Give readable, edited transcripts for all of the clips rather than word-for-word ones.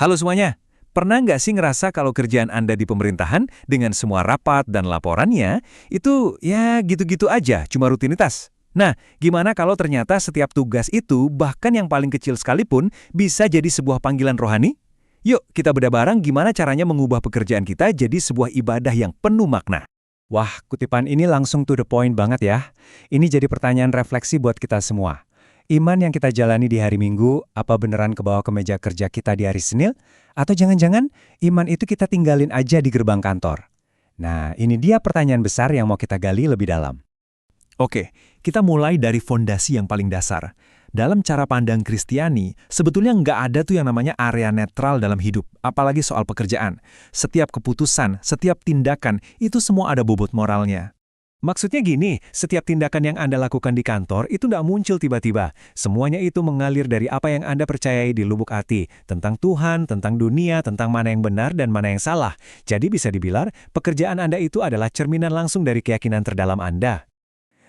Halo semuanya, pernah nggak sih ngerasa kalau kerjaan Anda di pemerintahan dengan semua rapat dan laporannya, itu ya gitu-gitu aja, cuma rutinitas? Nah, gimana kalau ternyata setiap tugas itu, bahkan yang paling kecil sekalipun, bisa jadi sebuah panggilan rohani? Yuk, kita bedah bareng gimana caranya mengubah pekerjaan kita jadi sebuah ibadah yang penuh makna. Wah, kutipan ini langsung to the point banget ya. Ini jadi pertanyaan refleksi buat kita semua. Iman yang kita jalani di hari Minggu, apa beneran kebawa ke meja kerja kita di hari Senin? Atau jangan-jangan iman itu kita tinggalin aja di gerbang kantor? Nah, ini dia pertanyaan besar yang mau kita gali lebih dalam. Oke, kita mulai dari fondasi yang paling dasar. Dalam cara pandang Kristiani, sebetulnya nggak ada tuh yang namanya area netral dalam hidup, apalagi soal pekerjaan. Setiap keputusan, setiap tindakan, itu semua ada bobot moralnya. Maksudnya gini, setiap tindakan yang Anda lakukan di kantor itu nggak muncul tiba-tiba. Semuanya itu mengalir dari apa yang Anda percayai di lubuk hati, tentang Tuhan, tentang dunia, tentang mana yang benar dan mana yang salah. Jadi bisa dibilang, pekerjaan Anda itu adalah cerminan langsung dari keyakinan terdalam Anda.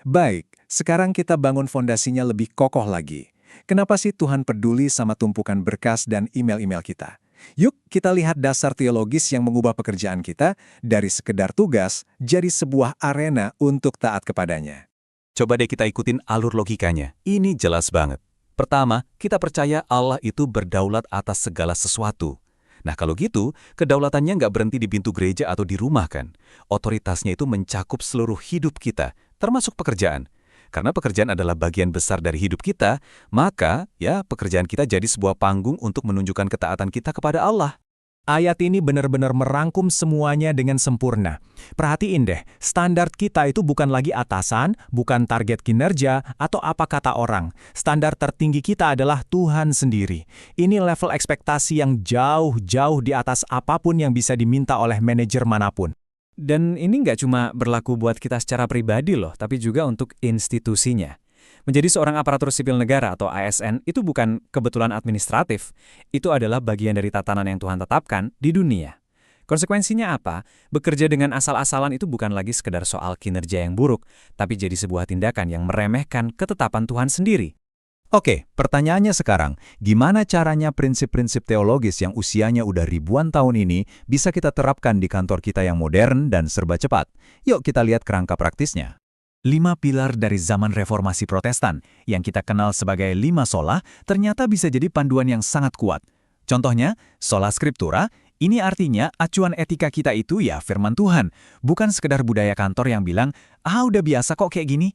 Baik, sekarang kita bangun fondasinya lebih kokoh lagi. Kenapa sih Tuhan peduli sama tumpukan berkas dan email-email kita? Yuk kita lihat dasar teologis yang mengubah pekerjaan kita dari sekedar tugas jadi sebuah arena untuk taat kepadanya. Coba deh kita ikutin alur logikanya. Ini jelas banget. Pertama, kita percaya Allah itu berdaulat atas segala sesuatu. Nah kalau gitu, kedaulatannya nggak berhenti di pintu gereja atau di rumah kan. Otoritasnya itu mencakup seluruh hidup kita, termasuk pekerjaan. Karena pekerjaan adalah bagian besar dari hidup kita, maka ya pekerjaan kita jadi sebuah panggung untuk menunjukkan ketaatan kita kepada Allah. Ayat ini benar-benar merangkum semuanya dengan sempurna. Perhatiin deh, standar kita itu bukan lagi atasan, bukan target kinerja, atau apa kata orang. Standar tertinggi kita adalah Tuhan sendiri. Ini level ekspektasi yang jauh-jauh di atas apapun yang bisa diminta oleh manajer manapun. Dan ini nggak cuma berlaku buat kita secara pribadi loh, tapi juga untuk institusinya. Menjadi seorang aparatur sipil negara atau ASN itu bukan kebetulan administratif, itu adalah bagian dari tatanan yang Tuhan tetapkan di dunia. Konsekuensinya apa? Bekerja dengan asal-asalan itu bukan lagi sekedar soal kinerja yang buruk, tapi jadi sebuah tindakan yang meremehkan ketetapan Tuhan sendiri. Oke, pertanyaannya sekarang, gimana caranya prinsip-prinsip teologis yang usianya udah ribuan tahun ini bisa kita terapkan di kantor kita yang modern dan serba cepat? Yuk kita lihat kerangka praktisnya. 5 pilar dari zaman reformasi Protestan, yang kita kenal sebagai 5 sola, ternyata bisa jadi panduan yang sangat kuat. Contohnya, sola scriptura, ini artinya acuan etika kita itu ya firman Tuhan, bukan sekedar budaya kantor yang bilang, udah biasa kok kayak gini.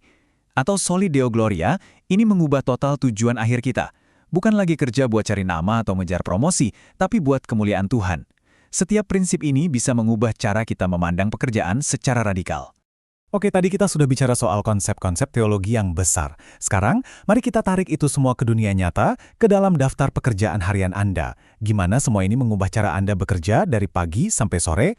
Atau soli deo gloria, ini mengubah total tujuan akhir kita. Bukan lagi kerja buat cari nama atau mengejar promosi, tapi buat kemuliaan Tuhan. Setiap prinsip ini bisa mengubah cara kita memandang pekerjaan secara radikal. Oke, tadi kita sudah bicara soal konsep-konsep teologi yang besar. Sekarang, mari kita tarik itu semua ke dunia nyata, ke dalam daftar pekerjaan harian Anda. Gimana semua ini mengubah cara Anda bekerja dari pagi sampai sore?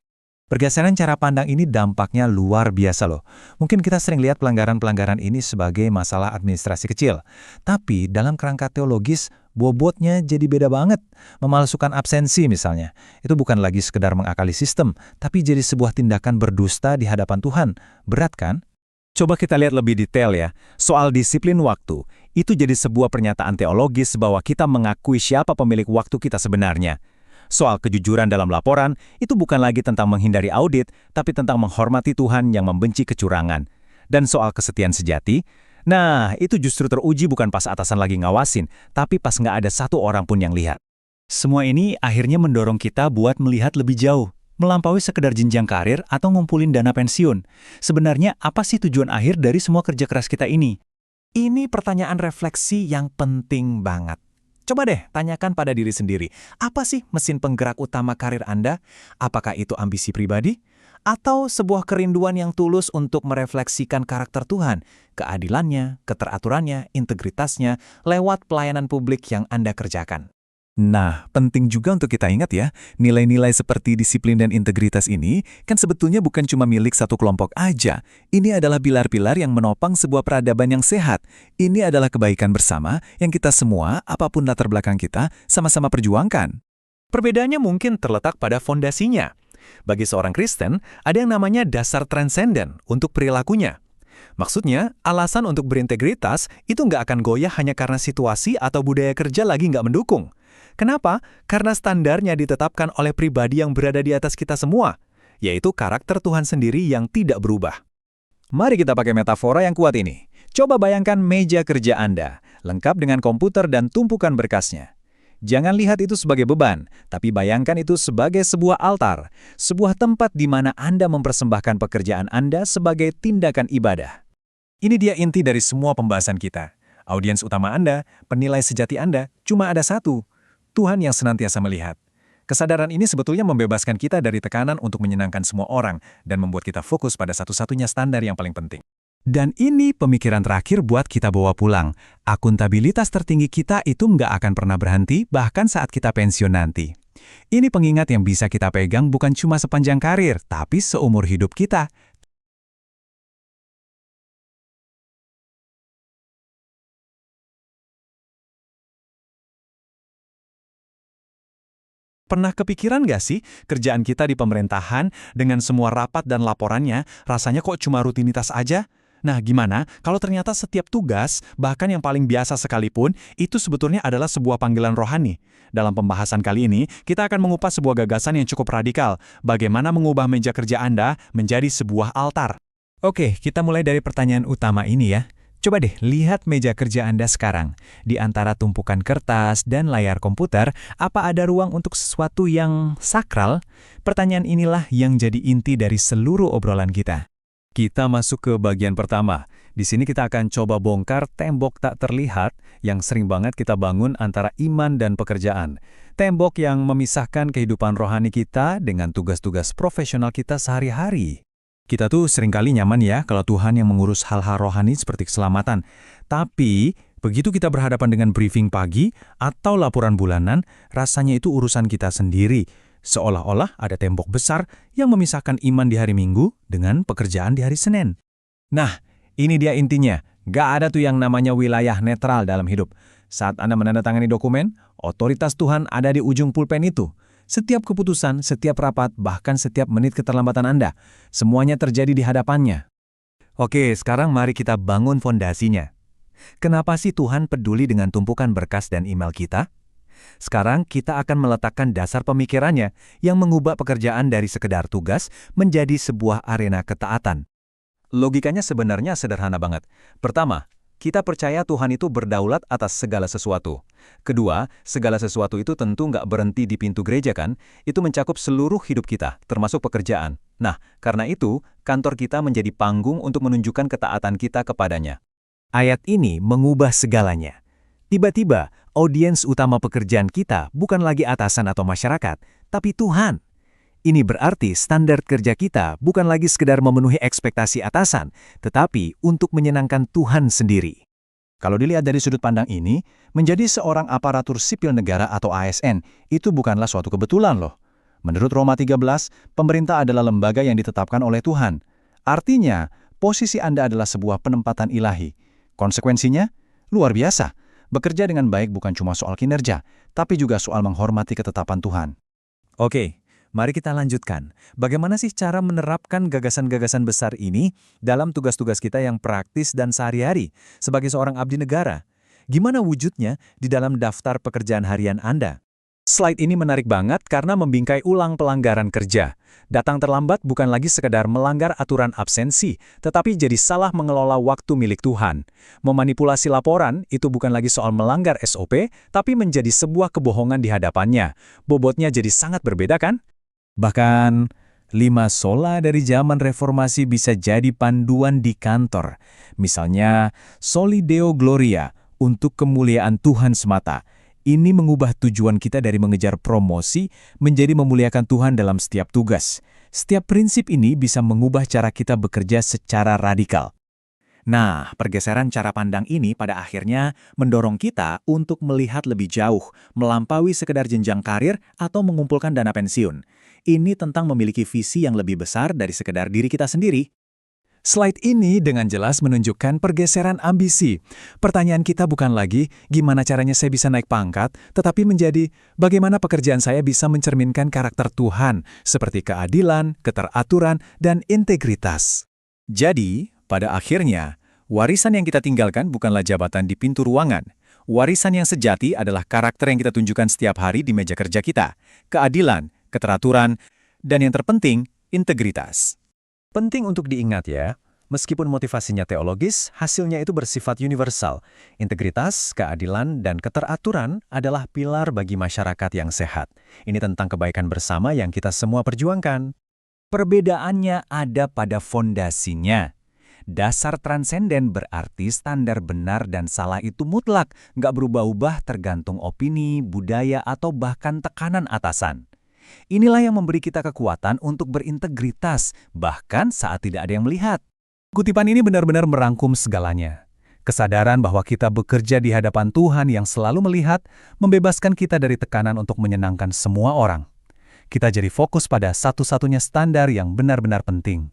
Pergeseran cara pandang ini dampaknya luar biasa loh. Mungkin kita sering lihat pelanggaran-pelanggaran ini sebagai masalah administrasi kecil. Tapi dalam kerangka teologis, bobotnya jadi beda banget. Memalsukan absensi misalnya. Itu bukan lagi sekedar mengakali sistem, tapi jadi sebuah tindakan berdusta di hadapan Tuhan. Berat kan? Coba kita lihat lebih detail ya. Soal disiplin waktu, itu jadi sebuah pernyataan teologis bahwa kita mengakui siapa pemilik waktu kita sebenarnya. Soal kejujuran dalam laporan, itu bukan lagi tentang menghindari audit, tapi tentang menghormati Tuhan yang membenci kecurangan. Dan soal kesetiaan sejati, nah itu justru teruji bukan pas atasan lagi ngawasin, tapi pas nggak ada satu orang pun yang lihat. Semua ini akhirnya mendorong kita buat melihat lebih jauh, melampaui sekedar jenjang karir atau ngumpulin dana pensiun. Sebenarnya apa sih tujuan akhir dari semua kerja keras kita ini? Ini pertanyaan refleksi yang penting banget. Coba deh tanyakan pada diri sendiri, apa sih mesin penggerak utama karir Anda? Apakah itu ambisi pribadi? Atau sebuah kerinduan yang tulus untuk merefleksikan karakter Tuhan, keadilannya, keteraturannya, integritasnya, lewat pelayanan publik yang Anda kerjakan? Nah, penting juga untuk kita ingat ya, nilai-nilai seperti disiplin dan integritas ini kan sebetulnya bukan cuma milik satu kelompok aja. Ini adalah pilar-pilar yang menopang sebuah peradaban yang sehat. Ini adalah kebaikan bersama yang kita semua, apapun latar belakang kita, sama-sama perjuangkan. Perbedaannya mungkin terletak pada fondasinya. Bagi seorang Kristen, ada yang namanya dasar transenden untuk perilakunya. Maksudnya, alasan untuk berintegritas itu nggak akan goyah hanya karena situasi atau budaya kerja lagi nggak mendukung. Kenapa? Karena standarnya ditetapkan oleh pribadi yang berada di atas kita semua, yaitu karakter Tuhan sendiri yang tidak berubah. Mari kita pakai metafora yang kuat ini. Coba bayangkan meja kerja Anda, lengkap dengan komputer dan tumpukan berkasnya. Jangan lihat itu sebagai beban, tapi bayangkan itu sebagai sebuah altar, sebuah tempat di mana Anda mempersembahkan pekerjaan Anda sebagai tindakan ibadah. Ini dia inti dari semua pembahasan kita. Audiens utama Anda, penilai sejati Anda, cuma ada satu, Tuhan yang senantiasa melihat. Kesadaran ini sebetulnya membebaskan kita dari tekanan untuk menyenangkan semua orang dan membuat kita fokus pada satu-satunya standar yang paling penting. Dan ini pemikiran terakhir buat kita bawa pulang. Akuntabilitas tertinggi kita itu nggak akan pernah berhenti bahkan saat kita pensiun nanti. Ini pengingat yang bisa kita pegang bukan cuma sepanjang karir, tapi seumur hidup kita. Pernah kepikiran nggak sih, kerjaan kita di pemerintahan dengan semua rapat dan laporannya, rasanya kok cuma rutinitas aja? Nah, gimana kalau ternyata setiap tugas, bahkan yang paling biasa sekalipun, itu sebetulnya adalah sebuah panggilan rohani? Dalam pembahasan kali ini, kita akan mengupas sebuah gagasan yang cukup radikal, bagaimana mengubah meja kerja Anda menjadi sebuah altar. Oke, kita mulai dari pertanyaan utama ini ya. Coba deh, lihat meja kerja Anda sekarang. Di antara tumpukan kertas dan layar komputer, apa ada ruang untuk sesuatu yang sakral? Pertanyaan inilah yang jadi inti dari seluruh obrolan kita. Kita masuk ke bagian pertama. Di sini kita akan coba bongkar tembok tak terlihat yang sering banget kita bangun antara iman dan pekerjaan. Tembok yang memisahkan kehidupan rohani kita dengan tugas-tugas profesional kita sehari-hari. Kita tuh seringkali nyaman ya kalau Tuhan yang mengurus hal-hal rohani seperti keselamatan. Tapi, begitu kita berhadapan dengan briefing pagi atau laporan bulanan, rasanya itu urusan kita sendiri. Seolah-olah ada tembok besar yang memisahkan iman di hari Minggu dengan pekerjaan di hari Senin. Nah, ini dia intinya. Gak ada tuh yang namanya wilayah netral dalam hidup. Saat Anda menandatangani dokumen, otoritas Tuhan ada di ujung pulpen itu. Setiap keputusan, setiap rapat, bahkan setiap menit keterlambatan Anda, semuanya terjadi di hadapannya. Oke, sekarang mari kita bangun fondasinya. Kenapa sih Tuhan peduli dengan tumpukan berkas dan email kita? Sekarang kita akan meletakkan dasar pemikirannya yang mengubah pekerjaan dari sekedar tugas menjadi sebuah arena ketaatan. Logikanya sebenarnya sederhana banget. Pertama, kita percaya Tuhan itu berdaulat atas segala sesuatu. Kedua, segala sesuatu itu tentu nggak berhenti di pintu gereja kan? Itu mencakup seluruh hidup kita, termasuk pekerjaan. Nah, karena itu, kantor kita menjadi panggung untuk menunjukkan ketaatan kita kepadanya. Ayat ini mengubah segalanya. Tiba-tiba, audiens utama pekerjaan kita bukan lagi atasan atau masyarakat, tapi Tuhan. Ini berarti standar kerja kita bukan lagi sekedar memenuhi ekspektasi atasan, tetapi untuk menyenangkan Tuhan sendiri. Kalau dilihat dari sudut pandang ini, menjadi seorang aparatur sipil negara atau ASN itu bukanlah suatu kebetulan loh. Menurut Roma 13, pemerintah adalah lembaga yang ditetapkan oleh Tuhan. Artinya, posisi Anda adalah sebuah penempatan ilahi. Konsekuensinya, luar biasa. Bekerja dengan baik bukan cuma soal kinerja, tapi juga soal menghormati ketetapan Tuhan. Oke. Mari kita lanjutkan. Bagaimana sih cara menerapkan gagasan-gagasan besar ini dalam tugas-tugas kita yang praktis dan sehari-hari sebagai seorang abdi negara? Gimana wujudnya di dalam daftar pekerjaan harian Anda? Slide ini menarik banget karena membingkai ulang pelanggaran kerja. Datang terlambat bukan lagi sekedar melanggar aturan absensi, tetapi jadi salah mengelola waktu milik Tuhan. Memanipulasi laporan itu bukan lagi soal melanggar SOP, tapi menjadi sebuah kebohongan di hadapannya. Bobotnya jadi sangat berbeda kan? Bahkan, 5 sola dari zaman reformasi bisa jadi panduan di kantor. Misalnya, Soli Deo Gloria, untuk kemuliaan Tuhan semata. Ini mengubah tujuan kita dari mengejar promosi menjadi memuliakan Tuhan dalam setiap tugas. Setiap prinsip ini bisa mengubah cara kita bekerja secara radikal. Nah, pergeseran cara pandang ini pada akhirnya mendorong kita untuk melihat lebih jauh, melampaui sekedar jenjang karir atau mengumpulkan dana pensiun. Ini tentang memiliki visi yang lebih besar dari sekedar diri kita sendiri. Slide ini dengan jelas menunjukkan pergeseran ambisi. Pertanyaan kita bukan lagi gimana caranya saya bisa naik pangkat, tetapi menjadi bagaimana pekerjaan saya bisa mencerminkan karakter Tuhan, seperti keadilan, keteraturan, dan integritas. Jadi, pada akhirnya, warisan yang kita tinggalkan bukanlah jabatan di pintu ruangan. Warisan yang sejati adalah karakter yang kita tunjukkan setiap hari di meja kerja kita. Keadilan, keteraturan, dan yang terpenting, integritas. Penting untuk diingat ya, meskipun motivasinya teologis, hasilnya itu bersifat universal. Integritas, keadilan, dan keteraturan adalah pilar bagi masyarakat yang sehat. Ini tentang kebaikan bersama yang kita semua perjuangkan. Perbedaannya ada pada fondasinya. Dasar transenden berarti standar benar dan salah itu mutlak, nggak berubah-ubah tergantung opini, budaya, atau bahkan tekanan atasan. Inilah yang memberi kita kekuatan untuk berintegritas, bahkan saat tidak ada yang melihat. Kutipan ini benar-benar merangkum segalanya. Kesadaran bahwa kita bekerja di hadapan Tuhan yang selalu melihat, membebaskan kita dari tekanan untuk menyenangkan semua orang. Kita jadi fokus pada satu-satunya standar yang benar-benar penting.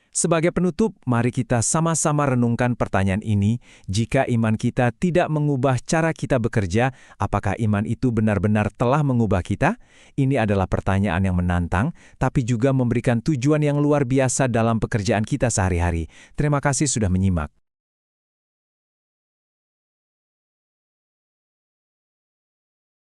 Sebagai penutup, mari kita sama-sama renungkan pertanyaan ini. Jika iman kita tidak mengubah cara kita bekerja, apakah iman itu benar-benar telah mengubah kita? Ini adalah pertanyaan yang menantang, tapi juga memberikan tujuan yang luar biasa dalam pekerjaan kita sehari-hari. Terima kasih sudah menyimak.